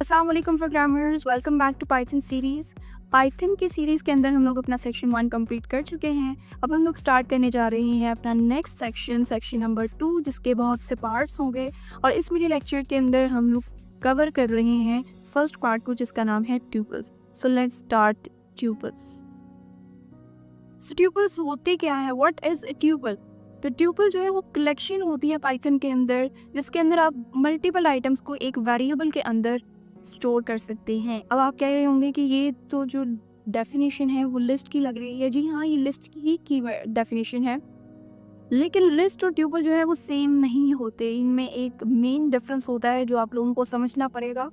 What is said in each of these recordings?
अस्सलाम वालेकुम programmers, welcome back to Python series. Python की सीरीज़ के अंदर हम लोग अपना सेक्शन 1 कंप्लीट कर चुके हैं। अब हम लोग स्टार्ट करने जा रहे हैं अपना नेक्स्ट सेक्शन नंबर 2, जिसके बहुत से पार्ट्स होंगे। और इस मीडिया लेक्चर के अंदर हम लोग कवर कर रहे हैं फर्स्ट पार्ट को, जिसका नाम है tuples. So let's start tuples. So tuples होते क्या है? What is a tuple? तो ट्यूपल जो है वो कलेक्शन होती है पाइथन के अंदर, जिसके अंदर आप मल्टीपल आइटम्स को एक वेरिएबल के अंदर स्टोर कर सकते हैं। अब आप कह रहे होंगे कि ये तो जो डेफिनेशन है वो लिस्ट की लग रही है। जी हाँ, ये लिस्ट की डेफिनेशन है, लेकिन लिस्ट और ट्यूपल जो है वो सेम नहीं होते। इनमें एक मेन डिफरेंस होता है जो आप लोगों को समझना पड़ेगा।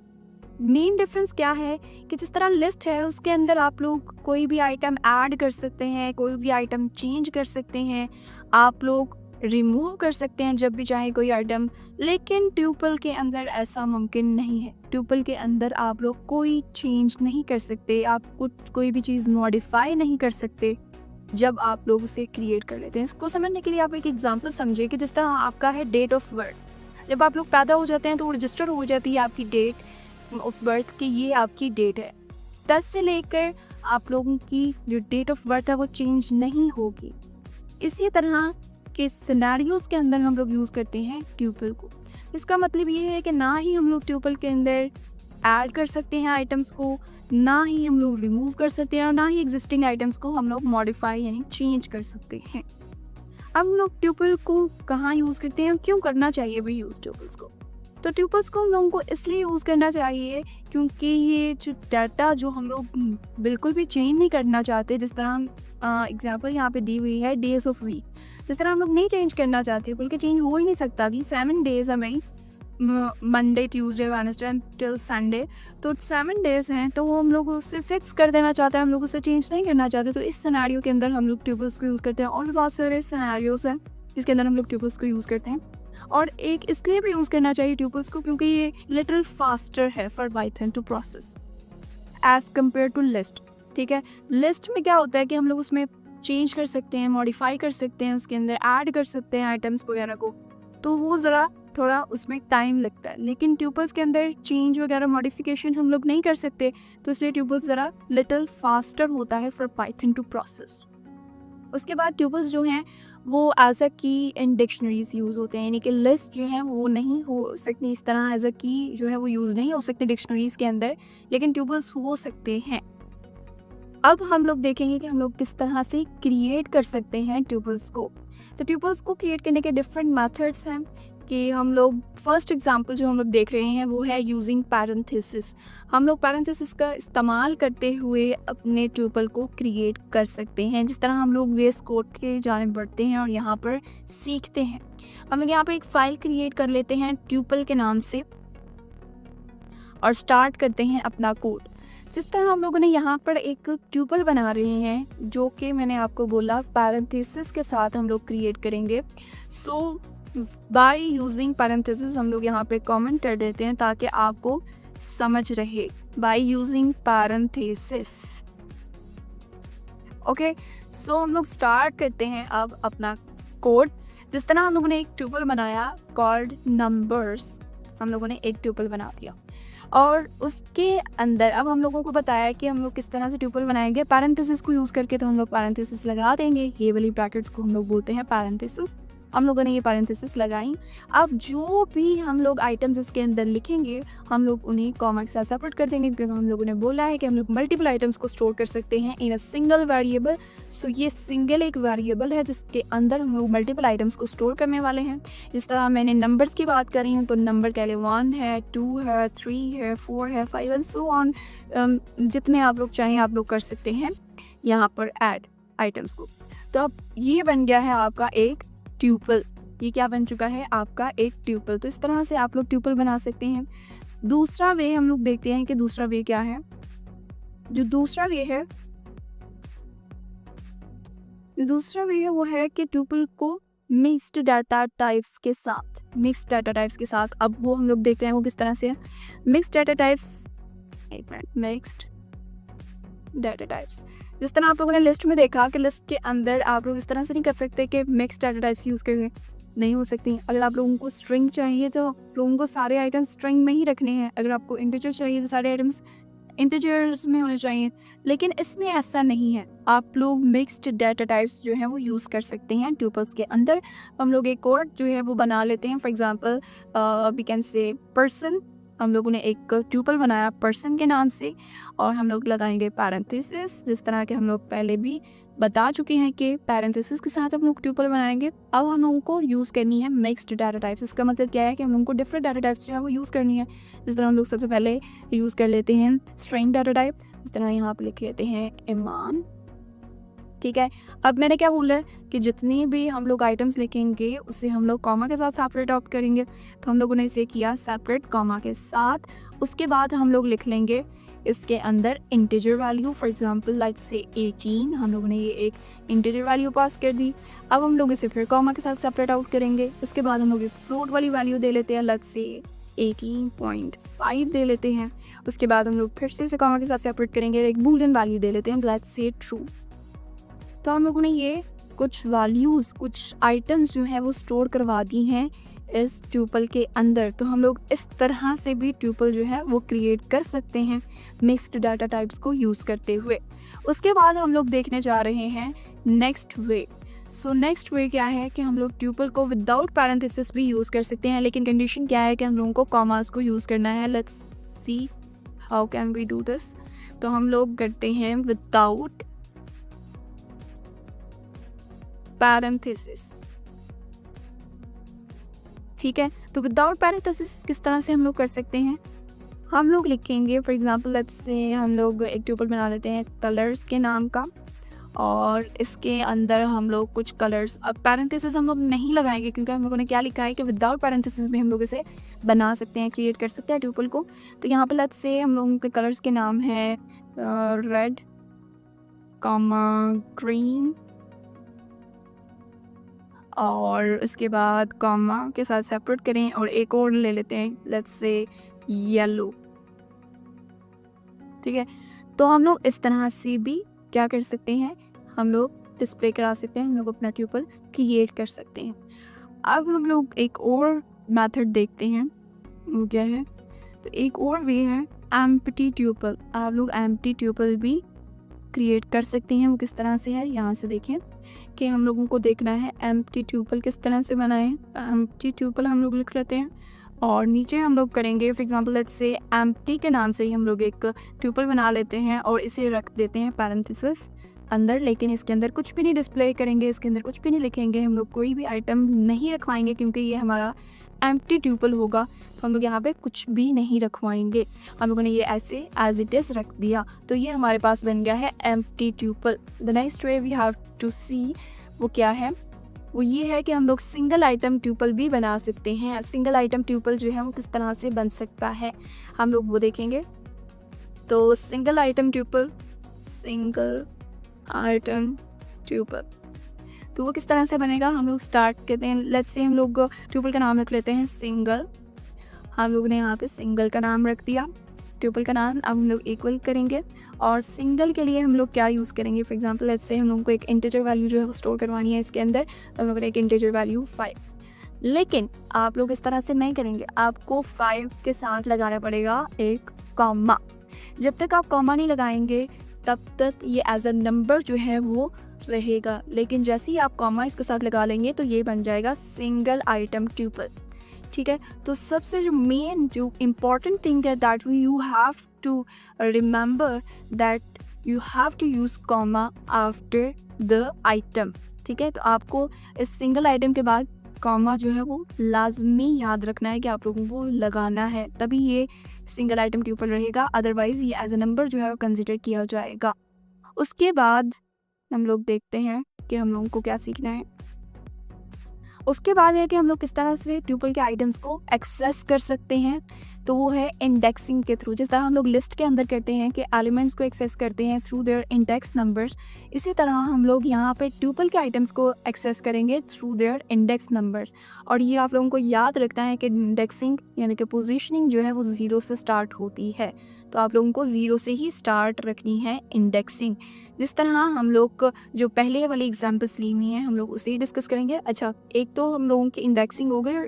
मेन डिफरेंस क्या है कि जिस तरह लिस्ट है उसके अंदर आप लोग कोई भी आइटम ऐड कर सकते हैं, कोई भी आइटम चेंज कर सकते हैं, आप लोग रिमूव कर सकते हैं जब भी चाहे कोई आइटम। लेकिन ट्यूपल के अंदर ऐसा मुमकिन नहीं है। ट्यूपल के अंदर आप लोग कोई चेंज नहीं कर सकते, आप कोई भी चीज़ मॉडिफाई नहीं कर सकते जब आप लोग उसे क्रिएट कर लेते हैं। इसको समझने के लिए आप एक एग्जांपल समझिए कि जिस तरह आपका है डेट ऑफ बर्थ। जब आप लोग पैदा हो जाते हैं तो रजिस्टर हो जाती है आपकी डेट ऑफ बर्थ की, ये आपकी डेट है। 10 से लेकर आप लोगों की जो डेट ऑफ बर्थ है वो चेंज नहीं होगी। इसी तरह के सिनेरियोज के अंदर हम लोग यूज़ करते हैं ट्यूपल को। इसका मतलब ये है कि ना ही हम लोग ट्यूपल के अंदर ऐड कर सकते हैं आइटम्स को, ना ही हम लोग रिमूव कर सकते हैं, और ना ही एग्जिस्टिंग आइटम्स को हम लोग मॉडिफाई यानी चेंज कर सकते हैं। अब हम लोग ट्यूपल को कहाँ यूज़ करते हैं, क्यों करना चाहिए भाई यूज़ ट्यूपल्स को? तो ट्यूपल्स को हम लोगों को इसलिए यूज़ करना चाहिए क्योंकि ये जो डाटा जो हम लोग बिल्कुल भी चेंज नहीं करना चाहते, जिस तरह एग्जांपल यहाँ पे दी हुई है डेज ऑफ वीक, जिस तरह हम लोग नहीं चेंज करना चाहते, बल्कि चेंज हो ही नहीं सकता। अभी 7 डेज हमें Monday Tuesday Wednesday till Sunday, तो 7 डेज हैं, तो वो हम लोग उसे फिक्स कर देना चाहते हैं, हम लोग उसे चेंज नहीं करना चाहते। तो इस सिनेरियो के अंदर हम लोग ट्यूपल्स को यूज़ करते हैं। और भी बहुत सारे सिनेरियोज हैं जिसके अंदर हम लोग ट्यूपल्स को यूज़ करते हैं। और एक इसलिए भी यूज़ करना चाहिए ट्यूपल्स को क्योंकि ये लिटिल फास्टर है for Python to process as compare to list. ठीक है, लिस्ट में क्या होता है कि हम लोग उसमें चेंज कर सकते हैं, मॉडिफाई कर सकते हैं, उसके अंदर ऐड कर सकते हैं आइटम्स वगैरह को, तो वो ज़रा थोड़ा उसमें टाइम लगता है। लेकिन ट्यूपल्स के अंदर चेंज वगैरह मॉडिफिकेशन हम लोग नहीं कर सकते, तो इसलिए ट्यूपल्स ज़रा लिटिल फास्टर होता है फॉर पाइथन टू प्रोसेस। उसके बाद ट्यूपल्स जो हैं वो एज अ की इन डिक्शनरीज यूज़ होते हैं, यानी कि लिस्ट जो है वो नहीं हो सकती इस तरह, एज अ की जो है वो यूज़ नहीं हो सकती डिक्शनरीज के अंदर, लेकिन ट्यूपल्स हो सकते हैं। अब हम लोग देखेंगे कि हम लोग किस तरह से क्रिएट कर सकते हैं ट्यूपल्स को। तो ट्यूपल्स को क्रिएट करने के डिफरेंट मेथड्स हैं कि हम लोग फर्स्ट एग्जांपल जो हम लोग देख रहे हैं वो है यूजिंग पैरेंथेसिस। हम लोग पैरेंथेसिस का इस्तेमाल करते हुए अपने ट्यूपल को क्रिएट कर सकते हैं, जिस तरह हम लोग वेस कोड के जानिब बढ़ते हैं और यहाँ पर सीखते हैं। हम लोग यहाँ पर एक फ़ाइल क्रिएट कर लेते हैं ट्यूपल के नाम से और स्टार्ट करते हैं अपना कोड। जिस तरह हम लोगों ने यहाँ पर एक ट्यूपल बना रहे हैं, जो कि मैंने आपको बोला पैरेंथेसिस के साथ हम लोग क्रिएट करेंगे। सो बाय यूजिंग पैरेंथेसिस हम लोग यहाँ पे कमेंट कर देते हैं ताकि आपको समझ रहे। By using parenthesis, okay. So हम लोग स्टार्ट करते हैं अब अपना कोड। जिस तरह हम लोगों ने एक ट्यूपल बनाया कॉल्ड नंबर्स, हम लोगों ने एक ट्यूपल बना दिया और उसके अंदर अब हम लोगों को बताया कि हम लोग किस तरह से ट्यूपल बनाएंगे पैरेंथेसिस को यूज़ करके। तो हम लोग पैरेंथेसिस लगा देंगे, ये वाली ब्रैकेट्स को हम लोग बोलते हैं पैरेंथेसिस। हम लोगों ने ये पैरेंथेसिस लगाई। अब जो भी हम लोग आइटम्स इसके अंदर लिखेंगे हम लोग उन्हें कॉमा के साथ सपोर्ट कर देंगे, क्योंकि हम लोगों ने बोला है कि हम लोग मल्टीपल आइटम्स को स्टोर कर सकते हैं इन अ सिंगल वेरिएबल। सो ये सिंगल एक वेरिएबल है जिसके अंदर हम लोग मल्टीपल आइटम्स को स्टोर करने वाले हैं। जिस तरह मैंने नंबर्स की बात करी हूँ तो नंबर कह लें 1 है, 2 है, 3 है, 4 है, 5 एंड सो ऑन। जितने आप लोग चाहें आप लोग कर सकते हैं यहाँ पर ऐड आइटम्स को। तो अब ये बन गया है आपका एक ट्यूपल। ये क्या बन चुका है? आपका एक ट्यूपल। तो इस तरह से आप लोग ट्यूपल बना सकते हैं। दूसरा वे हम लोग देखते हैं कि दूसरा वे क्या है। जो दूसरा वे है वो है कि ट्यूपल को मिक्स्ड डाटा टाइप्स के साथ अब वो हम लोग देखते हैं वो किस तरह से है। मिक्स्ड डाटा टाइप्स जिस तरह आप लोगों ने लिस्ट में देखा कि लिस्ट के अंदर आप लोग इस तरह से नहीं कर सकते कि मिक्स्ड डाटा टाइप्स यूज़ करेंगे। नहीं हो सकती। अगर आप लोगों को स्ट्रिंग चाहिए तो लोगों को सारे आइटम स्ट्रिंग में ही रखने हैं। अगर आपको इंटीजर चाहिए तो सारे आइटम्स इंटीजर्स में होने चाहिए, लेकिन इसमें ऐसा नहीं है। आप लोग मिक्स्ड डाटा टाइप्स जो है वो यूज़ कर सकते हैं ट्यूपल्स के अंदर। हम लोग एक और जो है वो बना लेते हैं। For example we can say person. हम लोगों ने एक ट्यूपल बनाया पर्सन के नाम से, और हम लोग लगाएंगे पैरेंथेसिस, जिस तरह के हम लोग पहले भी बता चुके हैं कि पैरेंथेसिस के साथ हम लोग ट्यूपल बनाएंगे। अब हम लोगों को यूज़ करनी है मिक्स्ड डाटा टाइप्स। इसका मतलब क्या है कि हम लोगों को डिफरेंट डाटा टाइप्स जो है वो यूज़ करनी है। जिस तरह हम लोग सबसे पहले यूज़ कर लेते हैं स्ट्रिंग डाटा टाइप। इस तरह यहाँ पर लिख लेते हैं ईमान, ठीक है। अब मैंने क्या बोला है कि जितनी भी हम लोग आइटम्स लिखेंगे उससे हम लोग कॉमा के साथ सेपरेट आउट करेंगे। तो हम लोगों ने इसे किया सेपरेट कॉमा के साथ। उसके बाद हम लोग लिख लेंगे इसके अंदर integer value. For example let's से 18, हम लोगों ने ये एक इंटीजर वैल्यू पास कर दी। अब हम लोग इसे फिर कॉमा के साथ सेपरेट आउट करेंगे। उसके बाद हम लोग एक फ्लोट वाली वैल्यू दे लेते हैं, लेट्स से 18.5 दे लेते हैं। उसके बाद हम लोग फिर से इसे कॉमा के साथ सेपरेट करेंगे, एक बूलियन वैल्यू दे लेते हैं, लेट्स से ट्रू। तो हम लोगों ने ये कुछ वैल्यूज़, कुछ आइटम्स जो है वो स्टोर करवा दी हैं इस ट्यूपल के अंदर। तो हम लोग इस तरह से भी ट्यूपल जो है वो क्रिएट कर सकते हैं मिक्स्ड डाटा टाइप्स को यूज़ करते हुए। उसके बाद हम लोग देखने जा रहे हैं नेक्स्ट वे। सो नेक्स्ट वे क्या है कि हम लोग ट्यूपल को विदाउट पैरेंथेसिस भी यूज़ कर सकते हैं, लेकिन कंडीशन क्या है कि हम लोगों को कॉमास को यूज़ करना है। Let's see how can we do this. तो हम लोग करते हैं विदाउट पैरेंथेसिस, ठीक है। तो विदाउट पैरेंथेसिस किस तरह से हम लोग कर सकते हैं, हम लोग लिखेंगे फॉर एग्जांपल लेट्स से हम लोग एक ट्यूपल बना लेते हैं कलर्स के नाम का, और इसके अंदर हम लोग कुछ कलर्स, अब पैरेंथेसिस हम लोग नहीं लगाएंगे क्योंकि हम लोगों ने क्या लिखा है कि विदाउट पैरेंथेसिस भी हम लोग इसे बना सकते हैं, क्रिएट कर सकते हैं ट्यूपल को। तो यहाँ पर लेट्स से हम लोगों के कलर्स के नाम है रेड, ग्रीन, और उसके बाद कॉमा के साथ सेपरेट करें और एक और ले लेते हैं लेट्स से येलो, ठीक है। तो हम लोग इस तरह से भी क्या कर सकते हैं, हम लोग डिस्प्ले करा सकते हैं, हम लोग अपना ट्यूपल क्रिएट कर सकते हैं। अब हम लोग एक और मेथड देखते हैं, वो क्या है। तो एक और वे है एम्प्टी ट्यूपल। आप लोग एम्प्टी ट्यूपल भी क्रिएट कर सकते हैं। वो किस तरह से है, यहाँ से देखें कि हम लोगों को देखना है एम्प्टी ट्यूपल किस तरह से बनाए। एम्प्टी ट्यूपल हम लोग लिख लेते हैं और नीचे हम लोग करेंगे फॉर एग्जांपल लेट्स से एम्प्टी के नाम से ही हम लोग एक ट्यूपल बना लेते हैं और इसे रख देते हैं पैरेंथेसिस अंदर, लेकिन इसके अंदर कुछ भी नहीं डिस्प्ले करेंगे, इसके अंदर कुछ भी नहीं लिखेंगे, हम लोग कोई भी आइटम नहीं रखवाएंगे क्योंकि ये हमारा एम्प्टी ट्यूपल होगा। तो हम लोग यहाँ पे कुछ भी नहीं रखवाएंगे, हम लोगों ने ये ऐसे एज इट इज़ रख दिया। तो ये हमारे पास बन गया है empty tuple. The next way we have to see वो क्या है, वो ये है कि हम लोग सिंगल आइटम ट्यूपल भी बना सकते हैं। सिंगल आइटम ट्यूपल जो है वो किस तरह से बन सकता है हम लोग वो देखेंगे। तो single item tuple, single item tuple, तो वो किस तरह से बनेगा, हम लोग स्टार्ट करते हैं। लेट्स से हम लोग ट्यूपल का नाम रख लेते हैं सिंगल। हम लोग ने यहाँ पे सिंगल का नाम रख दिया, ट्यूपल का नाम। अब हम लोग इक्वल करेंगे और सिंगल के लिए हम लोग क्या यूज़ करेंगे, फॉर एग्जांपल लेट्स से हम लोग को एक इंटीजर वैल्यू जो है वो स्टोर करवानी है इसके अंदर। तो हम लोग एक इंटीजर वैल्यू 5, लेकिन आप लोग इस तरह से नहीं करेंगे, आपको 5 के साथ लगाना पड़ेगा एक कॉमा। जब तक आप कॉमा नहीं लगाएंगे तब तक ये एज अ नंबर जो है वो रहेगा, लेकिन जैसे ही आप कॉमा इसके साथ लगा लेंगे तो ये बन जाएगा सिंगल आइटम ट्यूपल, ठीक है। तो सबसे जो मेन जो इम्पॉर्टेंट थिंग है that you have to remember that you have to use comma after the item, ठीक है। तो आपको इस सिंगल आइटम के बाद कॉमा जो है वो लाजमी याद रखना है कि आप लोगों को लगाना है, तभी ये सिंगल आइटम ट्यूपल रहेगा, अदरवाइज़ ये एज अ नंबर जो है वो कंसिडर किया जाएगा। उसके बाद हम लोग देखते हैं कि हम लोगों को क्या सीखना है। उसके बाद है कि हम लोग किस तरह से ट्यूपल के आइटम्स को एक्सेस कर सकते हैं। तो वो है इंडेक्सिंग के थ्रू। जिस तरह हम लोग लिस्ट के अंदर करते हैं कि एलिमेंट्स को एक्सेस करते हैं थ्रू देयर इंडेक्स नंबर्स, इसी तरह हम लोग यहाँ पे ट्यूपल के आइटम्स को एक्सेस करेंगे थ्रू देयर इंडेक्स नंबर्स। और ये आप लोगों को याद रखना है कि इंडेक्सिंग यानी कि पोजीशनिंग जो है वो 0 से स्टार्ट होती है, तो आप लोगों को 0 से ही स्टार्ट रखनी है इंडेक्सिंग। जिस तरह हम लोग जो पहले वाली एग्जांपल्स ली हुई हैं हम लोग उसे ही डिस्कस करेंगे। अच्छा, एक तो हम लोगों की इंडेक्सिंग हो गई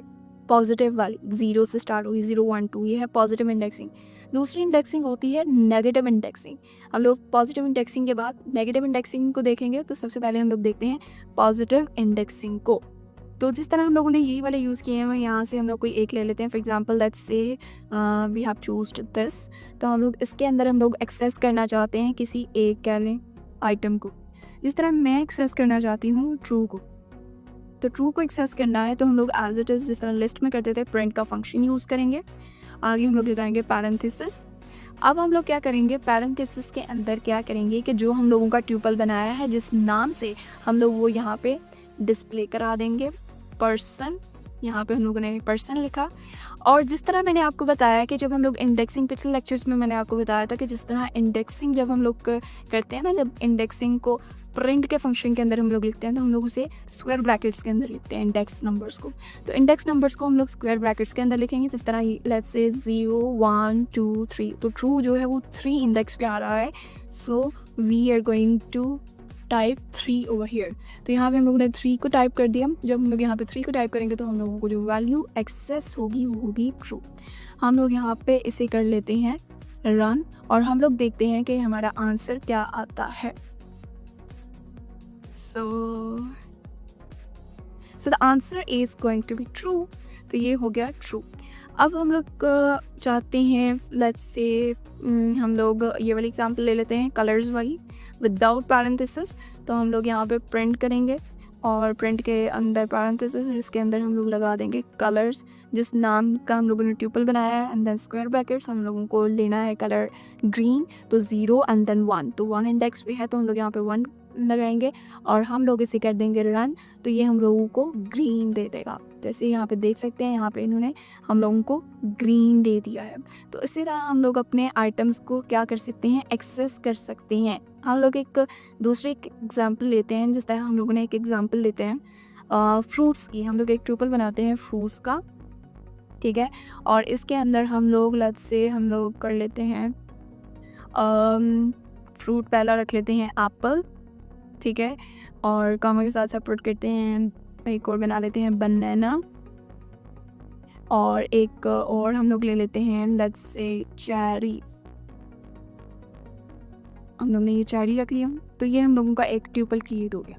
पॉजिटिव वाली, 0 से स्टार्ट होगी, 0 1 2, ये है पॉजिटिव इंडेक्सिंग। दूसरी इंडेक्सिंग होती है नेगेटिव इंडेक्सिंग। हम लोग पॉजिटिव इंडेक्सिंग के बाद नेगेटिव इंडेक्सिंग को देखेंगे, तो सबसे पहले हम लोग देखते हैं पॉजिटिव इंडेक्सिंग को। तो जिस तरह हम लोगों ने यही वाले यूज़ किए हैं, यहाँ से हम लोग कोई एक ले लेते हैं। For example let's say we have choosed this, तो हम लोग इसके अंदर हम लोग एक्सेस करना चाहते हैं किसी एक कह लें आइटम को। जिस तरह मैं एक्सेस करना चाहती हूँ ट्रू को, तो ट्रू को एक्सेस करना है तो हम लोग एज इट इज़ जिस तरह लिस्ट में करते थे प्रिंट का फंक्शन यूज़ करेंगे। आगे हम लोग लगाएंगे पैरेंथेसिस। अब हम लोग क्या करेंगे, पैरेंथेसिस के अंदर क्या करेंगे कि जो हम लोगों का ट्यूपल बनाया है जिस नाम से, हम लोग वो यहाँ पे डिस्प्ले करा देंगे पर्सन। यहाँ पे हम लोगों ने पर्सन लिखा। और जिस तरह मैंने आपको बताया कि जब हम लोग इंडेक्सिंग, पिछले लेक्चर्स में मैंने आपको बताया था कि जिस तरह इंडेक्सिंग जब हम लोग करते हैं ना, जब इंडेक्सिंग को प्रिंट के फंक्शन के अंदर हम लोग लिखते हैं तो हम लोग उसे स्क्वायर ब्रैकेट्स के अंदर लिखते हैं इंडेक्स नंबर्स को। तो इंडेक्स नंबर्स को हम लोग स्क्वायर ब्रैकेट्स के अंदर लिखेंगे। जिस तरह लेट्स से 0 1 2 3, तो ट्रू जो है वो 3 इंडेक्स पे आ रहा है, so we are going to type 3 over here. तो यहाँ पे हम लोगों ने 3 को टाइप कर दिया। जब हम लोग यहाँ पे 3 को टाइप करेंगे तो हम लोगों को जो वैल्यू एक्सेस होगी वो होगी ट्रू। हम लोग यहाँ पे इसे कर लेते हैं रन और हम लोग देखते हैं कि हमारा आंसर क्या आता है। So the answer is going to be true. तो ये हो गया ट्रू। अब हम लोग चाहते हैं लेट्स से हम लोग ये वाली एग्जांपल ले लेते हैं कलर्स वाली विदाउट पैरेंथेसिस। तो हम लोग यहाँ पे प्रिंट करेंगे और प्रिंट के अंदर पैरेंथेसिस, जिसके अंदर हम लोग लगा देंगे कलर्स, जिस नाम का हम लोगों ने ट्यूपल बनाया है, एंड देन स्क्वायर ब्रैकेट्स। हम लोगों को लेना है कलर ग्रीन, तो 0 एंड देन 1, तो 1 इंडेक्स पे है तो हम लोग यहाँ पे 1 लगाएंगे और हम लोग इसे कर देंगे रन, तो ये हम लोगों को ग्रीन दे देगा। जैसे यहाँ पे देख सकते हैं, यहाँ पे इन्होंने हम लोगों को ग्रीन दे दिया है। तो इसी तरह हम लोग अपने आइटम्स को क्या कर सकते हैं, एक्सेस कर सकते हैं। हम लोग एक दूसरी एग्जांपल लेते हैं। जिस तरह हम लोगों ने एक एग्जांपल लेते हैं फ्रूट्स की। हम लोग एक ट्यूपल बनाते हैं फ्रूट्स का, ठीक है, और इसके अंदर हम लोग लेट्स से हम लोग कर लेते हैं फ्रूट पहला रख लेते हैं एप्पल, ठीक है, और कामा के साथ सेपरेट करते हैं, एक और बना लेते हैं बनाना, और एक और हम लोग ले लेते हैं लेट्स से चेरी। हम लोग ने ये चेरी रख लिया, तो ये हम लोगों का एक ट्यूपल क्रिएट हो गया।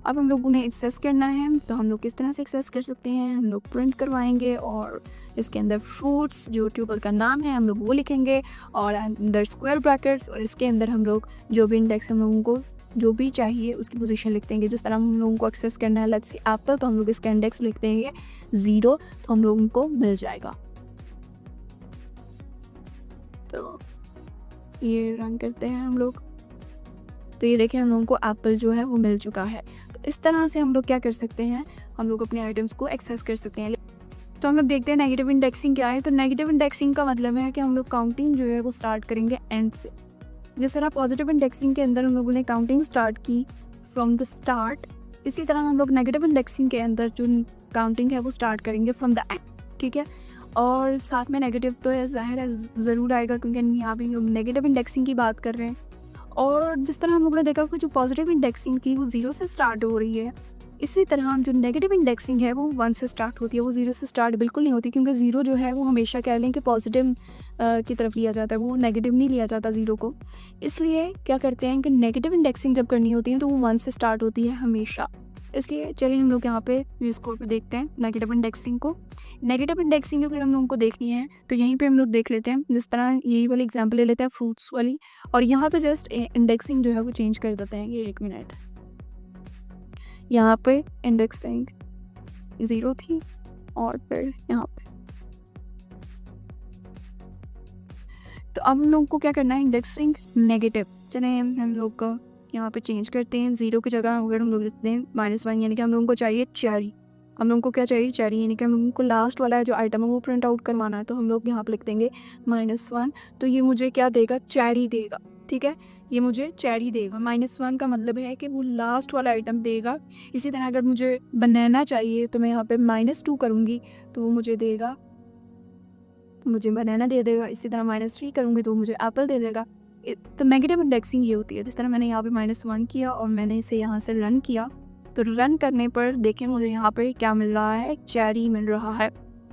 अब हम लोग उन्हें एक्सेस करना है, तो हम लोग किस तरह से एक्सेस कर सकते हैं, हम लोग प्रिंट करवाएंगे और इसके अंदर फ्रूट्स जो ट्यूबल का नाम है हम लोग वो लिखेंगे और अंदर स्क्वायर ब्रैकेट्स, और इसके अंदर हम लोग जो भी इंडेक्स हम लोगों को जो भी चाहिए उसकी पोजीशन लिख देंगे। जिस तरह हम लोगों को एक्सेस करना है लेट्स से एप्पल, तो हम लोग इसका इंडेक्स लिख देंगे 0, तो हम लोगों को मिल जाएगा। तो ये रन करते हैं हम लोग, तो ये देखें हम लोगों को एप्पल जो है वो मिल चुका है। तो इस तरह से हम लोग क्या कर सकते हैं, हम लोग अपने आइटम्स को एक्सेस कर सकते हैं। तो हम लोग देखते हैं नेगेटिव इंडेक्सिंग क्या है। तो नेगेटिव इंडेक्सिंग का मतलब है कि हम लोग काउंटिंग जो है वो स्टार्ट करेंगे एंड से। जिस तरह पॉजिटिव इंडेक्सिंग के अंदर हम लोगों ने काउंटिंग स्टार्ट की फ्रॉम द स्टार्ट, इसी तरह हम लोग नेगेटिव इंडेक्सिंग के अंदर जो काउंटिंग है वो स्टार्ट करेंगे फ्रॉम द एंड, ठीक है। और साथ में नेगेटिव तो है ज़ाहिर है ज़रूर आएगा, क्योंकि यहाँ पे हम नेगेटिव इंडेक्सिंग की बात कर रहे हैं। और जिस तरह हम लोगों ने देखा कि जो पॉजिटिव इंडेक्सिंग की वो 0 से स्टार्ट हो रही है, इसी तरह जो नेगेटिव इंडेक्सिंग है वो 1 से स्टार्ट होती है, वो 0 से स्टार्ट बिल्कुल नहीं होती, क्योंकि 0 जो है वो हमेशा कह लें कि पॉजिटिव की तरफ लिया जाता है, वो नेगेटिव नहीं लिया जाता 0 को। इसलिए क्या करते हैं कि नेगेटिव इंडेक्सिंग जब करनी होती है तो वो 1 से स्टार्ट होती है हमेशा। इसलिए चलिए हम लोग यहाँ पे इस कोड पे देखते हैं नेगेटिव इंडेक्सिंग को। नेगेटिव इंडेक्सिंग अगर हम लोगों को देखनी है तो यहीं पे हम लोग देख लेते हैं। जिस तरह यही वाली एग्जांपल ले लेते हैं फ्रूट्स वाली, और यहाँ पे जस्ट इंडेक्सिंग जो है वो चेंज कर देते हैं। ये 1 मिनट, यहाँ पे इंडेक्सिंग 0 थी और फिर यहाँ पे, तो अब हम लोग को क्या करना है, इंडेक्सिंग नेगेटिव। चलिए हम लोग यहाँ पे चेंज करते हैं, 0 की जगह अगर हम लोग लिखते हैं -1, यानी कि हम लोगों को चाहिए चेरी। हम लोगों को क्या चाहिए, चेरी, यानी कि हम लोगों को लास्ट वाला जो आइटम है वो प्रिंट आउट करवाना है। तो हम लोग यहाँ पर लिख देंगे -1, तो ये मुझे क्या देगा, चेरी देगा। ठीक है, ये मुझे चेरी देगा। -1 का मतलब है कि वो लास्ट वाला आइटम देगा। इसी तरह अगर मुझे बनाना चाहिए तो मैं यहाँ पे -2 करूँगी तो वो मुझे देगा, मुझे बनाना दे देगा। इसी तरह -3 करूँगी तो मुझे एप्पल दे देगा। तो नेगेटिव इंडेक्सिंग ये होती है। जिस तरह मैंने यहाँ पे -1 किया और मैंने इसे यहाँ से रन किया, तो रन करने पर देखें मुझे यहाँ पे क्या मिल रहा है, चेरी मिल रहा है।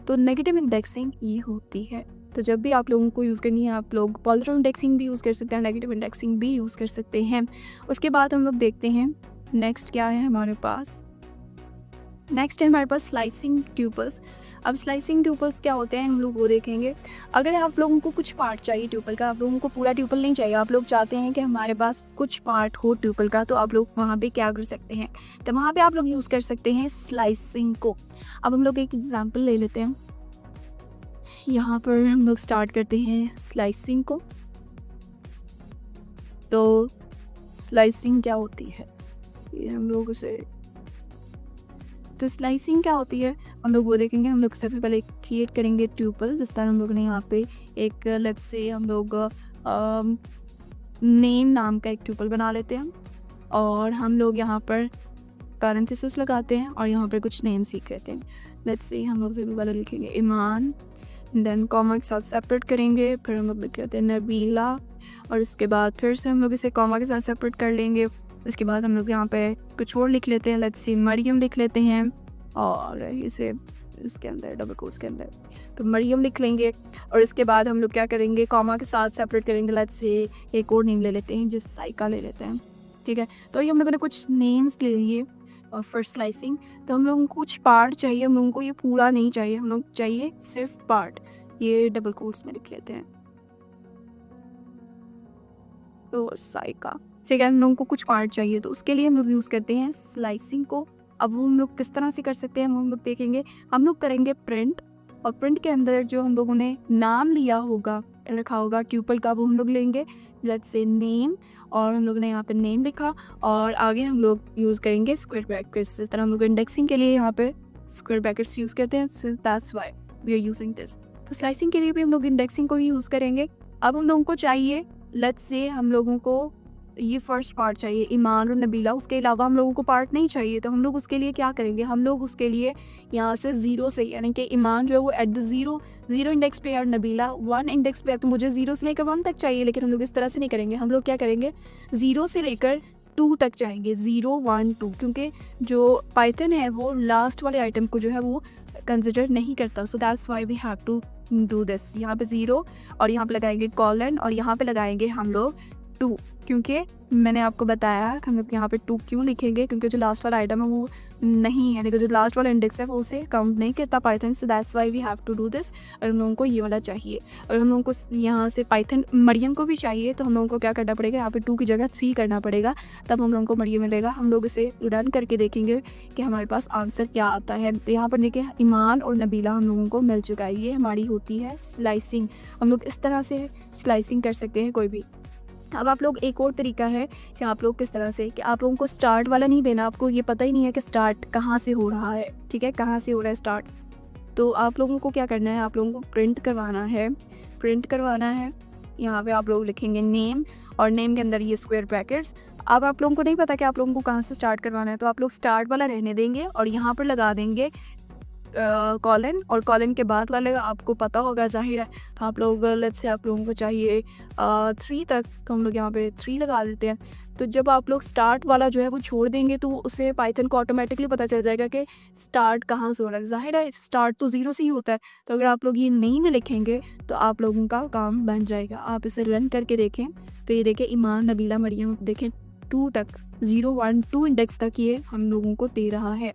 तो नेगेटिव इंडेक्सिंग ये होती है। तो जब भी आप लोगों को यूज़ करनी है, आप लोग पॉजिटिव इंडेक्सिंग भी यूज़ कर सकते हैं, नेगेटिव इंडेक्सिंग भी यूज़ कर सकते हैं। उसके बाद हम लोग देखते हैं नेक्स्ट क्या है हमारे पास। नेक्स्ट है हमारे पास स्लाइसिंग ट्यूपल्स। अब स्लाइसिंग ट्यूपल्स क्या होते हैं हम लोग वो देखेंगे। अगर आप लोगों को कुछ पार्ट चाहिए ट्यूपल का, आप लोगों को पूरा ट्यूपल नहीं चाहिए, आप लोग चाहते हैं कि हमारे पास कुछ पार्ट हो ट्यूपल का, तो आप लोग वहाँ पे क्या कर सकते हैं, तो वहाँ पे आप लोग यूज़ कर सकते हैं स्लाइसिंग को। अब हम लोग एक एग्जांपल ले लेते हैं। यहाँ पर हम लोग स्टार्ट करते हैं स्लाइसिंग को। तो स्लाइसिंग क्या होती है, ये हम लोग उसे, तो स्लाइसिंग क्या होती है हम लोग वो देखेंगे। हम लोग सबसे पहले क्रिएट करेंगे ट्यूपल। जिस तरह हम लोग ने यहाँ पे एक लेट्स से हम लोग नेम नाम का एक ट्यूपल बना लेते हैं और हम लोग यहाँ पर पैरेंथेसिस लगाते हैं और यहाँ पर कुछ नेम सीख लेते हैं। लेट्स से हम लोग सबसे पहले लिखेंगे ईमान, देन कॉमा के साथ सेपरेट करेंगे, फिर हम लोग लिख लेते हैं नबीला, और उसके बाद फिर से हम लोग इसे कॉमा के साथ सेपरेट कर लेंगे। इसके बाद हम लोग यहाँ पे कुछ और लिख लेते हैं, लेट्स सी मरियम लिख लेते हैं और इसे इसके अंदर डबल कोट्स के अंदर तो मरियम लिख लेंगे। और इसके बाद हम लोग क्या करेंगे, कॉमा के साथ सेपरेट करेंगे। लेट्स से एक और नेम ले लेते हैं, जिस साइका ले लेते हैं। ठीक है, तो ये हम लोगों ने कुछ नेम्स ले लिए और फर्स्ट स्लाइसिंग। तो हम लोगों को कुछ पार्ट चाहिए, हम लोगों को ये पूरा नहीं चाहिए, हम लोग चाहिए सिर्फ पार्ट। ये डबल कोट्स में लिख लेते हैं, तो साइका। ठीक है, हम लोगों को कुछ पार्ट चाहिए तो उसके लिए हम लोग यूज़ करते हैं स्लाइसिंग को। अब वो हम लोग किस तरह से कर सकते हैं हम लोग देखेंगे। हम लोग करेंगे प्रिंट, और प्रिंट के अंदर जो हम लोगों ने नाम लिया होगा, रखा होगा ट्यूपल का, वो हम लोग लेंगे। लेट्स से नेम, और हम लोग ने यहाँ पे नेम लिखा और आगे हम लोग यूज़ करेंगे स्क्वायर ब्रैकेट्स। इस तरह हम लोग इंडेक्सिंग के लिए यहाँ पे स्क्वायर ब्रैकेट्स यूज़ करते हैं, so that's why we are using this. तो स्लाइसिंग के लिए भी हम लोग इंडेक्सिंग को ही यूज़ करेंगे। अब हम लोगों को चाहिए, लेट्स से हम लोगों को ये फर्स्ट पार्ट चाहिए ईमान और नबीला, उसके अलावा हम लोगों को पार्ट नहीं चाहिए। तो हम लोग उसके लिए क्या करेंगे, हम लोग उसके लिए यहाँ से 0 से, यानी कि ईमान जो है वो एट द ज़ीरो इंडेक्स पे और नबीला 1 इंडेक्स पे है, तो मुझे 0 से लेकर 1 तक चाहिए। लेकिन हम लोग इस तरह से नहीं करेंगे, हम लोग क्या करेंगे 0 से लेकर 2 तक जाएंगे, 0 1 2, क्योंकि जो पाइथन है वो लास्ट वाले आइटम को जो है वो कंसिडर नहीं करता। So that's why we have to do this. यहाँ पे 0 और यहाँ पे लगाएंगे कॉलन और यहाँ पे लगाएंगे हम लोग 2, क्योंकि मैंने आपको बताया कि हम लोग यहाँ पे 2 क्यों लिखेंगे, क्योंकि जो लास्ट वाला आइटम है वो नहीं है, लेकिन जो लास्ट वाला इंडेक्स है वो उसे काउंट नहीं करता पाइथन। So that's why we have to do this. और हम लोगों को ये वाला चाहिए, और हम लोगों को यहाँ से पाइथन मरियम को भी चाहिए, तो हम लोगों को क्या करना पड़ेगा, यहाँ पे 2 की जगह 3 करना पड़ेगा, तब हम लोगों को मरियम मिलेगा। हम लोग इसे रन करके देखेंगे कि हमारे पास आंसर क्या आता है। तो यहाँ पर देखिए ईमान और नबीला हम लोगों को मिल चुका है। ये हमारी होती है स्लाइसिंग। हम लोग इस तरह से स्लाइसिंग कर सकते हैं कोई भी। अब आप लोग एक और तरीका है कि आप लोग किस तरह से, कि आप लोगों को स्टार्ट वाला नहीं देना, आपको ये पता ही नहीं है कि स्टार्ट कहाँ से हो रहा है। ठीक है, कहाँ से हो रहा है स्टार्ट, तो आप लोगों को क्या करना है, आप लोगों को प्रिंट करवाना है। यहाँ पे आप लोग लिखेंगे नेम, और नेम के अंदर ये स्क्वायर ब्रैकेट्स। अब आप लोगों को नहीं पता कि आप लोगों को कहाँ से स्टार्ट करवाना है, तो आप लोग स्टार्ट वाला रहने देंगे और यहाँ पर लगा देंगे कॉलन, और कॉलन के बाद वाले आपको पता होगा ज़ाहिर है। तो आप लोग लेट्स से आप लोगों को चाहिए 3 तक, तो हम लोग यहाँ पे 3 लगा देते हैं। तो जब आप लोग स्टार्ट वाला जो है वो छोड़ देंगे तो उसे पाइथन को ऑटोमेटिकली पता चल जाएगा कि स्टार्ट कहाँ से हो रहा है। ज़ाहिर है स्टार्ट तो 0 से ही होता है, तो अगर आप लोग ये नहीं में लिखेंगे तो आप लोगों का काम बन जाएगा। आप इसे रन करके देखें तो ये देखें ईमान नबीला मरियम, देखें 2 तक 0 1 2 इंडेक्स तक ये हम लोगों को दे रहा है।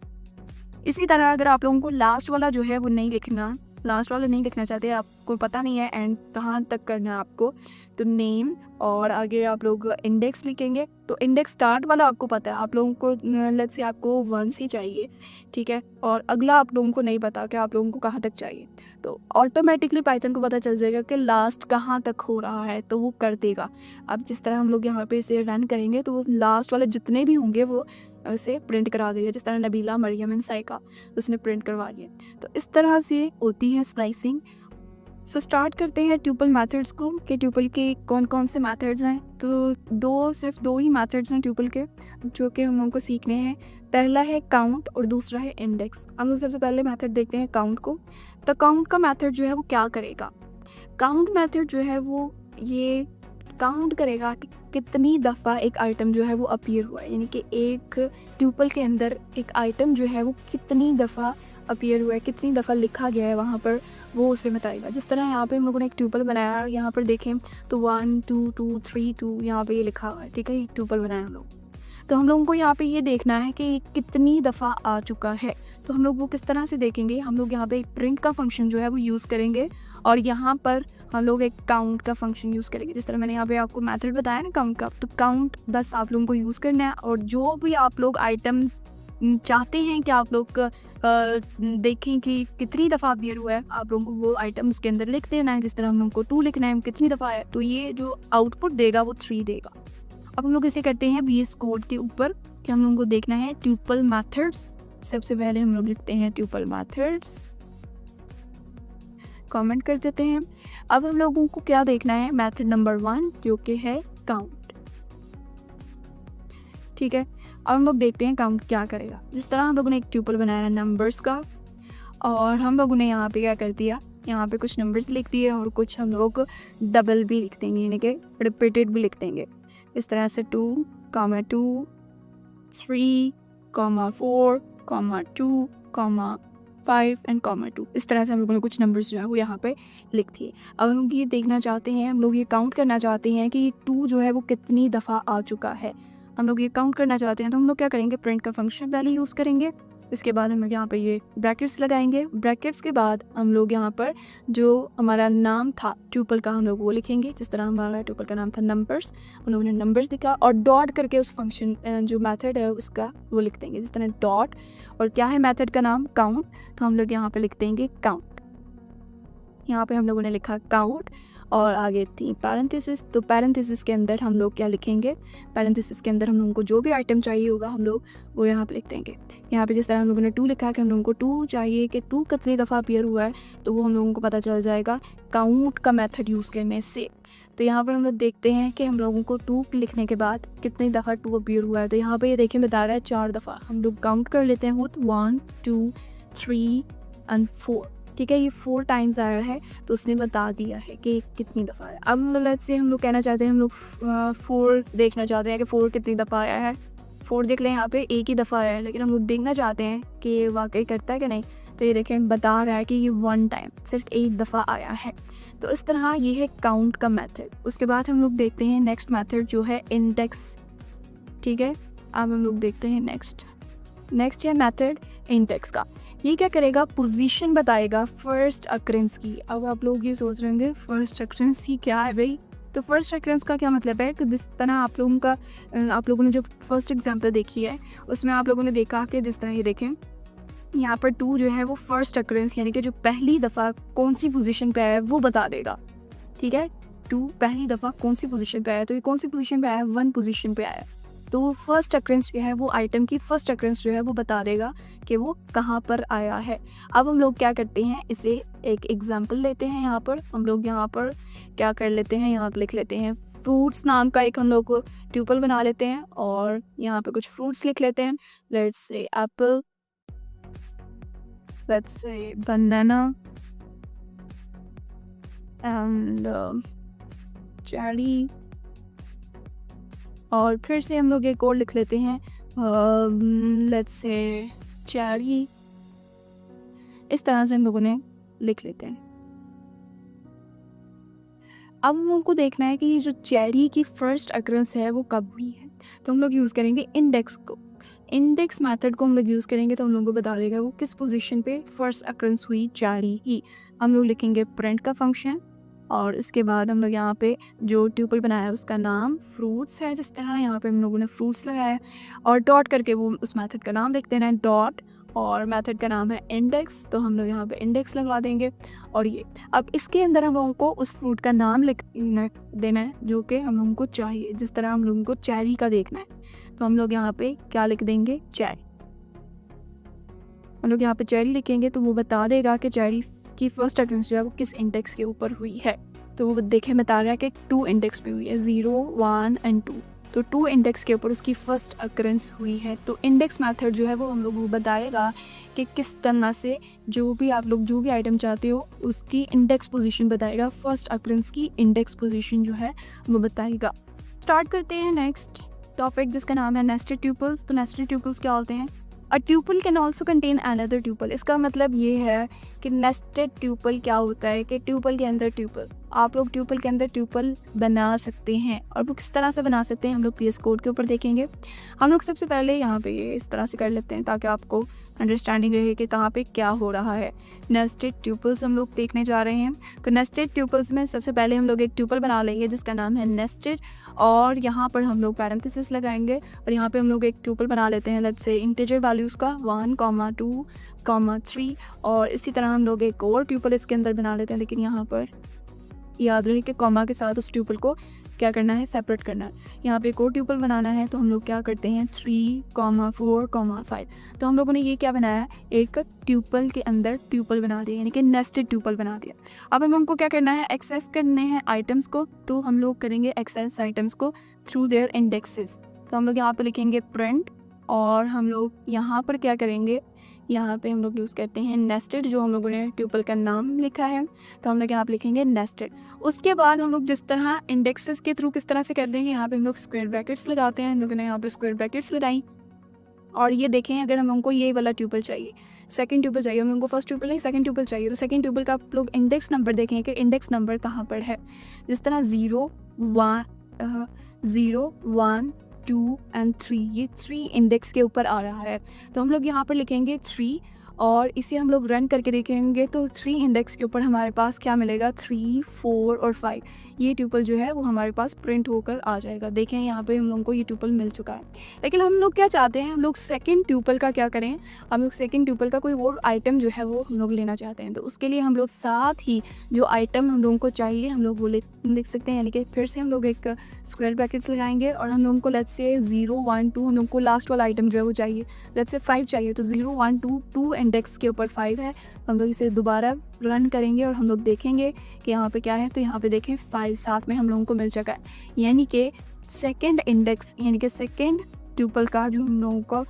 इसी तरह अगर आप लोगों को लास्ट वाला जो है वो नहीं लिखना, लास्ट वाला नहीं लिखना चाहते, आपको पता नहीं है एंड कहाँ तक करना है आपको, तो नेम और आगे आप लोग इंडेक्स लिखेंगे। तो इंडेक्स स्टार्ट वाला आपको पता है, आप लोगों को लेट्स से आपको 1 से चाहिए, ठीक है, और अगला आप लोगों को नहीं पता कि आप लोगों को कहाँ तक चाहिए, तो ऑटोमेटिकली पाइथन को पता चल जाएगा कि लास्ट कहाँ तक हो रहा है, तो वो कर देगा। अब जिस तरह हम लोग यहाँ पे इसे रन करेंगे तो वो लास्ट वाले जितने भी होंगे वो उसे प्रिंट करा दिया, जिस तरह नबीला, मरियम एंड साइका उसने प्रिंट करवा दिया। तो इस तरह से होती है स्लाइसिंग। सो स्टार्ट करते हैं ट्यूपल मेथड्स को कि ट्यूपल के कौन कौन से मेथड्स हैं। तो सिर्फ दो ही मेथड्स हैं ट्यूपल के जो कि हम लोगों को सीखने हैं। पहला है काउंट और दूसरा है इंडेक्स। हम लोग सबसे पहले मेथड देखते हैं काउंट को। तो काउंट का मेथड जो है वो क्या करेगा? काउंट मेथड जो है वो ये काउंट करेगा कि कितनी दफ़ा एक आइटम जो है वो अपीयर हुआ है, यानी कि एक ट्यूपल के अंदर एक आइटम जो है वो कितनी दफ़ा अपीयर हुआ है, कितनी दफ़ा लिखा गया है वहाँ पर, वो उसे बताएगा। जिस तरह यहाँ पे हम लोगों ने एक ट्यूपल बनाया, यहाँ पर देखें तो 1 2 2 3 2 यहाँ पे ये लिखा हुआ है, ठीक है, ये ट्यूपल बनाया हम लोग। तो हम लोगों को यहाँ पे ये देखना है कि कितनी दफ़ा आ चुका है। तो हम लोग वो किस तरह से देखेंगे? हम लोग यहाँ पे एक प्रिंट का फंक्शन जो है वो यूज़ करेंगे और यहाँ पर हम लोग एक काउंट का फंक्शन यूज़ करेंगे। जिस तरह मैंने यहाँ पे आपको मेथड बताया ना काउंट का, तो काउंट बस आप लोगों को यूज़ करना है और जो भी आप लोग आइटम चाहते हैं कि आप लोग देखें कि कितनी दफ़ा अपीयर हुआ है, आप लोगों को वो आइटम उसके अंदर लिख देना है। जिस तरह हम लोग को 2 लिखना है, कितनी दफ़ा है, तो ये जो आउटपुट देगा वो 3 देगा। अब हम लोग इसे करते हैं VS कोड के ऊपर कि हम लोगों को देखना है ट्यूपल मेथड्स। सबसे पहले हम लोग लिखते हैं ट्यूपल मेथड्स, कमेंट कर देते हैं। अब हम लोगों को क्या देखना है? मेथड नंबर 1 जो कि है काउंट, ठीक है। अब हम लोग देखते हैं काउंट क्या करेगा। जिस तरह हम लोगों ने एक ट्यूपल बनाया नंबर्स का और हम लोगों ने यहाँ पे क्या कर दिया, यहाँ पे कुछ नंबर्स लिख दिए और कुछ हम लोग डबल भी लिख देंगे, यानी कि रिपीटेड भी लिख देंगे। इस तरह से 2, 2, 3, 4, 2, 5 एंड 2। इस तरह से हम लोगों ने कुछ नंबर्स जो है वो यहाँ पे लिख दिए। अब हम लोग ये देखना चाहते हैं, हम लोग ये काउंट करना चाहते हैं कि 2 जो है वो कितनी दफ़ा आ चुका है। हम लोग ये काउंट करना चाहते हैं तो हम लोग क्या करेंगे? प्रिंट का फंक्शन पहले यूज़ करेंगे। इसके बाद हम लोग यहाँ पे ये ब्रैकेट्स लगाएंगे। ब्रैकेट्स के बाद हम लोग यहाँ पर जो हमारा नाम था ट्यूपल का हम लोग वो लिखेंगे। जिस तरह हमारा ट्यूपल का नाम था नंबर्स, हम लोगों ने नंबर्स लिखा और डॉट करके उस फंक्शन जो मेथड है उसका वो लिख देंगे। जिस तरह डॉट, और क्या है मेथड का नाम? काउंट। तो हम लोग यहाँ पे लिख देंगे काउंट। यहाँ पे हम लोगों ने लिखा काउंट और आगे थी पैरेंथेसिस। तो पैरेंथेसिस के अंदर हम लोग क्या लिखेंगे? पैरेंथेसिस के अंदर हम लोगों को जो भी आइटम चाहिए होगा हम लोग वो यहाँ पे लिख देंगे। यहाँ पे जिस तरह हम लोगों ने 2 लिखा है कि हम लोगों को 2 चाहिए कि 2 कितनी दफ़ा अपीयर हुआ है, तो वो हम लोगों को पता चल जाएगा काउंट का मेथड यूज़ करने से। तो यहाँ पर हम लोग देखते हैं कि हम लोगों को 2 लिखने के बाद कितनी दफ़ा 2 अपीयर हुआ है। तो यहाँ पर ये देखें बता रहा है 4 दफ़ा। हम लोग काउंट कर लेते हैं, 1 2 3 एंड 4, ठीक है, ये 4 टाइम्स आया है तो उसने बता दिया है कि कितनी दफ़ा है। अब लेट्स से हम लोग कहना चाहते हैं, हम लोग 4 देखना चाहते हैं कि 4 कितनी दफ़ा आया है। 4 देख लें, यहाँ पे एक ही दफ़ा आया है, लेकिन हम लोग देखना चाहते हैं कि ये वाकई करता है कि नहीं। तो ये देखें बता रहा है कि ये 1 टाइम, सिर्फ एक दफ़ा आया है। तो इस तरह ये है काउंट का मेथड। उसके बाद हम लोग देखते हैं नेक्स्ट मेथड जो है इंडेक्स, ठीक है। अब हम लोग देखते हैं नेक्स्ट है मेथड इंडेक्स का। ये क्या करेगा? पोजीशन बताएगा फर्स्ट अकरेंस की। अब आप लोग ये सोच रहे होंगे फर्स्ट अकरेंस ही क्या है भाई? तो फर्स्ट अकरेंस का क्या मतलब है? तो जिस तरह आप लोगों ने जो फर्स्ट एग्जांपल देखी है उसमें आप लोगों ने देखा कि जिस तरह ये देखें यहाँ पर 2 जो है वो फर्स्ट अकरेंस, यानी कि जो पहली दफ़ा कौन सी पोजीशन पे आया है वो बता देगा, ठीक है। 2 पहली दफ़ा कौन सी पोजीशन पे आया है, तो ये कौन सी पोजीशन पे आया है? 1 पोजीशन पे आया है। तो फर्स्ट अकरेंस जो है वो आइटम की फर्स्ट अकरेंस जो है वो बता देगा कि वो कहाँ पर आया है। अब हम लोग क्या करते हैं, इसे एक एग्जांपल लेते हैं। यहाँ पर हम लोग यहाँ पर क्या कर लेते हैं, यहाँ लिख लेते हैं फ्रूट्स नाम का एक हम लोग ट्यूपल बना लेते हैं और यहाँ पे कुछ फ्रूट्स लिख लेते हैं। Let's say Apple, let's say banana and cherry, और फिर से हम लोग एक और लिख लेते हैं लेट्स से चेरी। इस तरह से हम लोगों ने लिख लेते हैं। अब हम लोग को देखना है कि ये जो चेरी की फर्स्ट अकरेंस है वो कब हुई है। तो हम लोग यूज़ करेंगे इंडेक्स को। इंडेक्स मेथड को हम लोग यूज़ करेंगे तो हम लोग को बता देगा वो किस पोजीशन पे फर्स्ट अकरेंस हुई चेरी ही। हम लोग लिखेंगे प्रिंट का फंक्शन और इसके बाद हम लोग यहाँ पे जो ट्यूपल बनाया है उसका नाम फ्रूट्स है। जिस तरह यहाँ पे हम लोगों ने फ्रूट्स लगाया और डॉट करके वो उस मेथड का नाम लिख देना है डॉट, और मेथड का नाम है इंडेक्स, तो हम लोग यहाँ पे इंडेक्स लगवा देंगे। और ये अब इसके अंदर हम लोगों को उस फ्रूट का नाम लिख देना है जो कि हम लोगों को चाहिए। जिस तरह हम लोगों को चेरी का देखना है तो हम लोग यहाँ पे क्या लिख देंगे, चेरी। हम लोग यहाँ पे चेरी लिखेंगे तो वो बता देगा कि चेरी की फर्स्ट अटेंस जो है वो किस इंडेक्स के ऊपर हुई है। तो वो देखें बता रहा है कि 2 इंडेक्स पे हुई है, 0, 1 एंड 2। तो 2 इंडेक्स के ऊपर उसकी फर्स्ट अकरेंस हुई है। तो इंडेक्स मेथड जो है वो हम लोग को बताएगा कि किस तरह से जो भी आप लोग जो भी आइटम चाहते हो उसकी इंडेक्स पोजीशन बताएगा, फर्स्ट अकरेंस की इंडेक्स पोजीशन जो है वो बताएगा। स्टार्ट करते हैं नेक्स्ट टॉपिक जिसका नाम है नेस्टेड ट्यूपल्स। तो नेस्टेड ट्यूपल्स क्या होते हैं? A tuple can also contain another tuple. इसका मतलब ये है कि नेस्टेड ट्यूपल क्या होता है कि ट्यूपल के अंदर ट्यूपल, आप लोग ट्यूपल के अंदर ट्यूपल बना सकते हैं। और वो किस तरह से बना सकते हैं हम लोग पीएस कोड के ऊपर देखेंगे। हम लोग सबसे पहले यहाँ पे ये इस तरह से कर लेते हैं ताकि आपको अंडरस्टैंडिंग रहे कि कहाँ पे क्या हो रहा है। नेस्टेड ट्यूपल्स हम लोग देखने जा रहे हैं। तो नेस्टेड ट्यूपल्स में सबसे पहले हम लोग एक ट्यूपल बना लेंगे जिसका नाम है नेस्टेड, और यहाँ पर हम लोग पैरेंथेसिस लगाएंगे और यहाँ पे हम लोग एक ट्यूपल बना लेते हैं लेट्स से इंटीजर वैल्यूज़ का 1, 2, 3। और इसी तरह हम लोग एक और ट्यूपल इसके अंदर बना लेते हैं, लेकिन यहाँ पर याद रहे कि कॉमा के साथ उस ट्यूपल को क्या करना है, सेपरेट करना है। यहाँ पे एक और ट्यूपल बनाना है तो हम लोग क्या करते हैं 3, 4, 5। तो हम लोगों ने ये क्या बनाया, एक ट्यूपल के अंदर ट्यूपल बना दिया, यानी कि नेस्टेड ट्यूपल बना दिया। अब हमको क्या करना है, एक्सेस करने हैं आइटम्स को। तो हम लोग करेंगे एक्सेस आइटम्स को थ्रू देयर इंडेक्सेस। तो हम लोग यहाँ पे लिखेंगे प्रिंट, और हम लोग यहाँ पर क्या करेंगे, यहाँ पे हम लोग यूज़ करते हैं नेस्टेड, जो हम लोगों ने ट्यूपल का नाम लिखा है तो हम लोग यहाँ पे लिखेंगे नेस्टेड। उसके बाद हम लोग जिस तरह इंडेक्सेस के थ्रू किस तरह से कर देंगे, यहाँ पे हम लोग स्क्वायर ब्रैकेट्स लगाते हैं। हम लोगों ने यहाँ पे स्क्वायर ब्रैकेट्स लगाई और ये देखें अगर हम हमको ये वाला ट्यूपल चाहिए, सेकंड ट्यूपल चाहिए, हमको फर्स्ट ट्यूपल नहीं सेकंड ट्यूपल चाहिए, तो सेकंड ट्यूपल का आप लोग इंडेक्स नंबर देखें कि इंडेक्स नंबर कहाँ पर है। जिस तरह 0, 1, 2 एंड 3, ये 3 इंडेक्स के ऊपर आ रहा है। तो हम लोग यहाँ पर लिखेंगे 3 और इसे हम लोग रन करके देखेंगे तो 3 इंडेक्स के ऊपर हमारे पास क्या मिलेगा, 3, 4 और 5। ये ट्यूपल जो है वो हमारे पास प्रिंट होकर आ जाएगा। देखें यहाँ पे हम लोगों को ये ट्यूपल मिल चुका है। लेकिन हम लोग क्या चाहते हैं, हम लोग सेकंड ट्यूपल का क्या करें, हम लोग सेकंड ट्यूपल का कोई और आइटम जो है वो हम लोग लेना चाहते हैं। तो उसके लिए हम लोग साथ ही जो आइटम हम लोगों को चाहिए हम लोग वो लिख सकते हैं, यानी कि फिर से हम लोग एक स्क्वायर ब्रैकेट्स लगाएंगे और हम लोगों को लेट्स से 0, 1, 2 हम लोग को लास्ट वाला आइटम जो है वो चाहिए, लेट्स से 5 चाहिए। तो 0, 1, 2 इंडेक्स के ऊपर 5 है। हम लोग इसे दोबारा रन करेंगे और हम लोग देखेंगे कि यहाँ पे क्या है। तो यहाँ पे देखें 5 साथ में हम लोगों को मिल चुका है, यानी कि सेकंड इंडेक्स यानी कि सेकंड ट्यूपल का जो हम लोगों को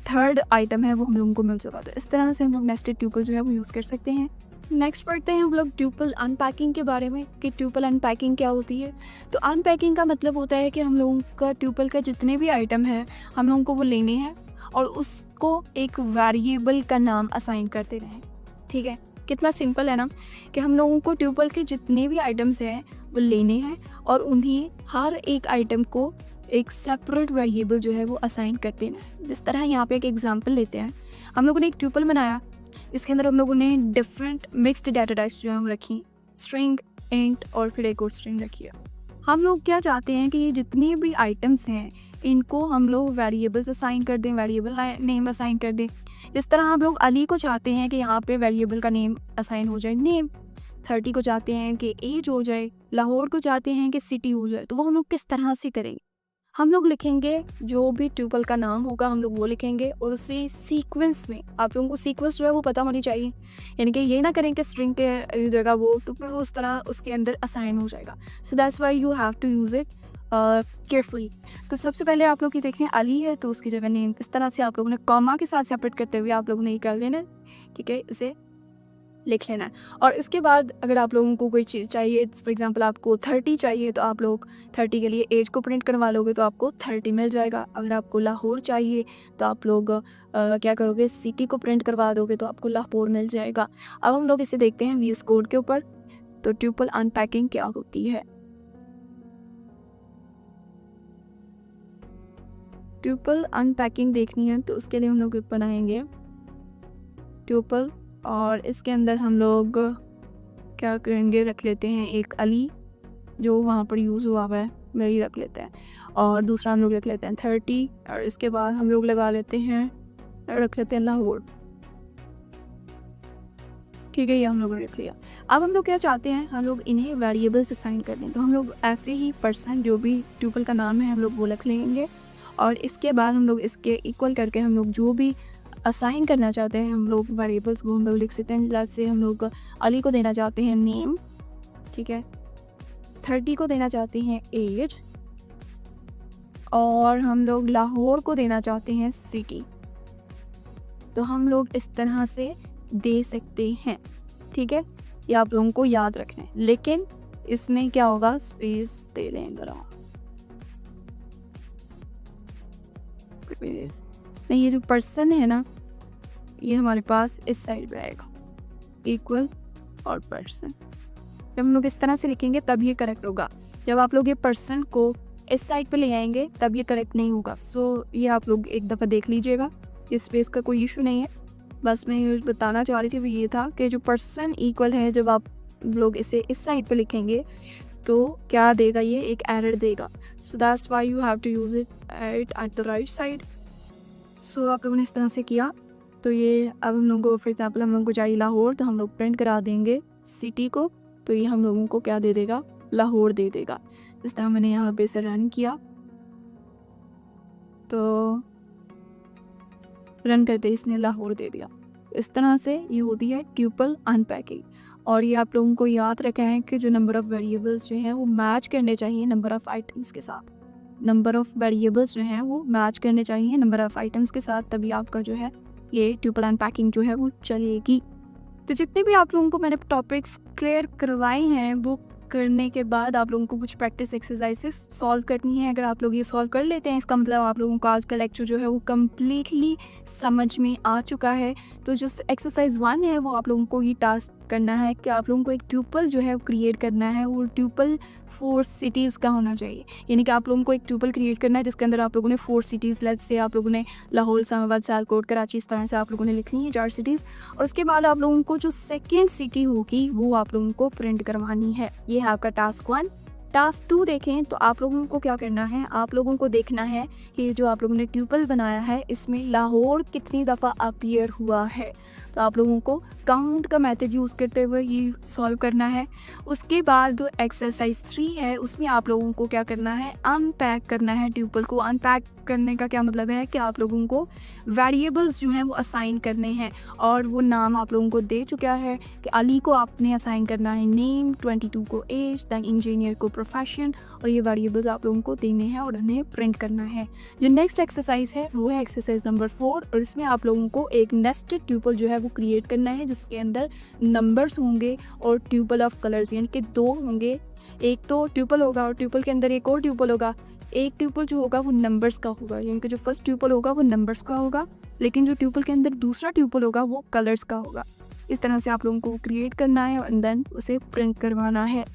थर्ड आइटम है वो हम लोगों को मिल चुका। तो इस तरह से हम लोग नेस्टेड ट्यूपल जो है वो यूज़ कर सकते हैं। नेक्स्ट पढ़ते हैं हम लोग ट्यूपल अनपैकिंग के बारे में कि ट्यूपल अनपैकिंग क्या होती है। तो अनपैकिंग का मतलब होता है कि हम लोगों का ट्यूपल का जितने भी आइटम है हम लोगों को वो लेने हैं और उसको एक वेरिएबल का असाइन असाइन करते रहें। ठीक है, कितना सिंपल है ना कि हम लोगों को ट्यूपल के जितने भी आइटम्स हैं वो लेने हैं और उन्हें हर एक आइटम को एक सेपरेट वेरिएबल जो है वो असाइन कर देना है। जिस तरह यहाँ पे एक एग्जांपल लेते हैं, हम लोगों ने एक ट्यूपल बनाया, इसके अंदर हम लोगों ने डिफरेंट मिक्स्ड डाटा टाइप्स जो है वो रखी, स्ट्रिंग, इंट और फिर एक और स्ट्रिंग रखी है। हम लोग क्या चाहते हैं कि ये जितने भी आइटम्स हैं इनको हम लोग वेरिएबल्स असाइन कर दें, वेरिएबल नेम असाइन कर दें। इस तरह हम लोग अली को चाहते हैं कि यहाँ पे वेरिएबल का नेम असाइन हो जाए नेम, 30 को चाहते हैं कि एज हो जाए, लाहौर को चाहते हैं कि सिटी हो जाए। तो वो हम लोग किस तरह से करेंगे, हम लोग लिखेंगे जो भी ट्यूपल का नाम होगा हम लोग वो लिखेंगे और उसी सीक्वेंस में आप लोगों को सीक्वेंस जो है वो पता होनी चाहिए, यानी कि ये ना करें कि स्ट्रिंग के जगह वो ट्यूपल उस तरह उसके अंदर असाइन हो जाएगा। So that's why you have to use it carefully. तो सबसे पहले आप लोग ये देखें अली है तो उसकी जगह नेम इस तरह से आप लोगों ने कॉमा के साथ सेपरेट करते हुए आप लोगों ने ये कर लेना, ठीक है, इसे लिख लेना है। और इसके बाद अगर आप लोगों को कोई चीज़ चाहिए, फॉर एग्जांपल आपको 30 चाहिए तो आप लोग 30 के लिए एज को प्रिंट करवा लोगे तो आपको 30 मिल जाएगा। अगर आपको लाहौर चाहिए तो आप लोग क्या करोगे, सिटी को प्रिंट करवा दोगे तो आपको लाहौर मिल जाएगा। अब हम लोग इसे देखते हैं वीएस कोड के ऊपर। तो ट्यूपल अनपैकिंग क्या होती है, ट्यूपल अनपैकिंग देखनी है तो उसके लिए हम लोग बनाएंगे ट्यूपल और इसके अंदर हम लोग क्या करेंगे, रख लेते हैं एक अली जो वहाँ पर यूज़ हुआ हुआ है वही रख लेते हैं और दूसरा हम लोग रख लेते हैं 30 और इसके बाद हम लोग लगा लेते हैं रख लेते हैं लाहौर। ठीक है, ये हम लोगों ने लिख लिया। अब हम लोग क्या चाहते हैं, हम लोग इन्हें वेरिएबल्स असाइन कर दें। तो हम लोग ऐसे ही पर्सन जो भी ट्यूपल का नाम है हम लोग वो लिख लेंगे, और इसके बाद हम लोग इसके इक्वल करके हम लोग जो भी असाइन करना चाहते हैं हम लोग वेरिएबल्स वो हम लोग लिख सकते हैं। जैसे हम लोग अली को देना चाहते हैं नेम, ठीक है, 30 को देना चाहते हैं एज, और हम लोग लाहौर को देना चाहते हैं सिटी। तो हम लोग इस तरह से दे सकते हैं, ठीक है, ये आप लोगों को याद रखना है। लेकिन इसमें क्या होगा, स्पेस दे लें ज़रा, नहीं ये जो पर्सन है ना ये हमारे पास इस साइड पे आएगा, इक्वल और पर्सन। जब हम लोग इस तरह से लिखेंगे तब ये करेक्ट होगा। जब आप लोग ये पर्सन को इस साइड पे ले आएंगे तब ये करेक्ट नहीं होगा। सो ये आप लोग एक दफ़ा देख लीजिएगा, इस स्पेस का कोई इशू नहीं है। बस मैं ये बताना चाह रही थी वो ये था कि जो पर्सन इक्वल है जब आप लोग इसे इस साइड पे लिखेंगे तो क्या देगा, ये एक एरर देगा। So that's why you have to use it at the right side. सो आप लोगों ने इस तरह से किया तो ये अब हम लोग को फॉर एग्जाम्पल हम लोग को चाहिए लाहौर, तो हम लोग प्रिंट करा देंगे सिटी को, तो ये हम लोगों को क्या दे देगा, लाहौर दे देगा। इस तरह मैंने यहाँ पे इसे रन किया तो रन करते इसने लाहौर दे दिया। इस तरह से ये होती है ट्यूपल अनपैकिंग। और ये आप लोगों को याद रखा है कि जो नंबर ऑफ़ वेरिएबल्स जो हैं वो मैच करने चाहिए नंबर ऑफ़ आइटम्स के साथ। नंबर ऑफ़ वेरिएबल्स जो हैं वो मैच करने चाहिए नंबर ऑफ़ आइटम्स के साथ, तभी आपका जो है ये ट्यूपल अनपैकिंग जो है वो चलेगी। तो जितने भी आप लोगों को मैंने टॉपिक्स क्लियर करवाए हैं वो करने के बाद आप लोगों को कुछ प्रैक्टिस एक्सरसाइजेस सॉल्व करनी है। अगर आप लोग ये सॉल्व कर लेते हैं इसका मतलब आप लोगों को आज का लेक्चर जो है वो कम्प्लीटली समझ में आ चुका है। तो जो एक्सरसाइज 1 है वो आप लोगों को ये टास्क करना है कि आप लोगों को एक ट्यूपल जो है वो क्रिएट करना है। वो ट्यूपल 4 सिटीज़ का होना चाहिए, यानी कि आप लोगों को एक ट्यूपल क्रिएट करना है जिसके अंदर आप लोगों ने 4 सिटीज़, लेट्स से आप लोगों ने लाहौर, इस्लामाबाद, सियालकोट, कराची, इस तरह से आप लोगों ने लिखनी है 4 सिटीज़। और उसके बाद आप लोगों को जो सेकेंड सिटी होगी वो आप लोगों को प्रिंट करवानी है। ये है आपका टास्क 1। टास्क 2 देखें तो आप लोगों को क्या करना है, आप लोगों को देखना है कि जो आप लोगों ने ट्यूपल बनाया है इसमें लाहौर कितनी दफ़ा अपीयर हुआ है। तो आप लोगों को काउंट का मेथड यूज़ करते हुए ये सॉल्व करना है। उसके बाद जो एक्सरसाइज 3 है उसमें आप लोगों को क्या करना है, अनपैक करना है ट्यूपल को। अनपैक करने का क्या मतलब है कि आप लोगों को वेरिएबल्स जो हैं वो असाइन करने हैं, और वो नाम आप लोगों को दे चुका है कि अली को आपने असाइन करना है नेम, 22 को एज, दैन इंजीनियर को प्रोफेशन, और ये वेरिएबल्स आप लोगों को देने हैं और उन्हें प्रिंट करना है। जो नेक्स्ट एक्सरसाइज है वो है एक्सरसाइज नंबर 4, और इसमें आप लोगों को एक नेस्टेड ट्यूपल जो है वो क्रिएट करना है जिसके अंदर नंबर्स होंगे और ट्यूपल ऑफ कलर्स, यानी कि 2 होंगे। एक तो ट्यूपल होगा और ट्यूपल के अंदर एक और ट्यूपल होगा। एक ट्यूपल जो होगा वो नंबर्स का होगा, यानी कि जो फर्स्ट ट्यूपल होगा वो नंबर्स का होगा, लेकिन जो ट्यूपल के अंदर दूसरा ट्यूपल होगा वो कलर्स का होगा। इस तरह से आप लोगों को क्रिएट करना है और देन उसे प्रिंट करवाना है।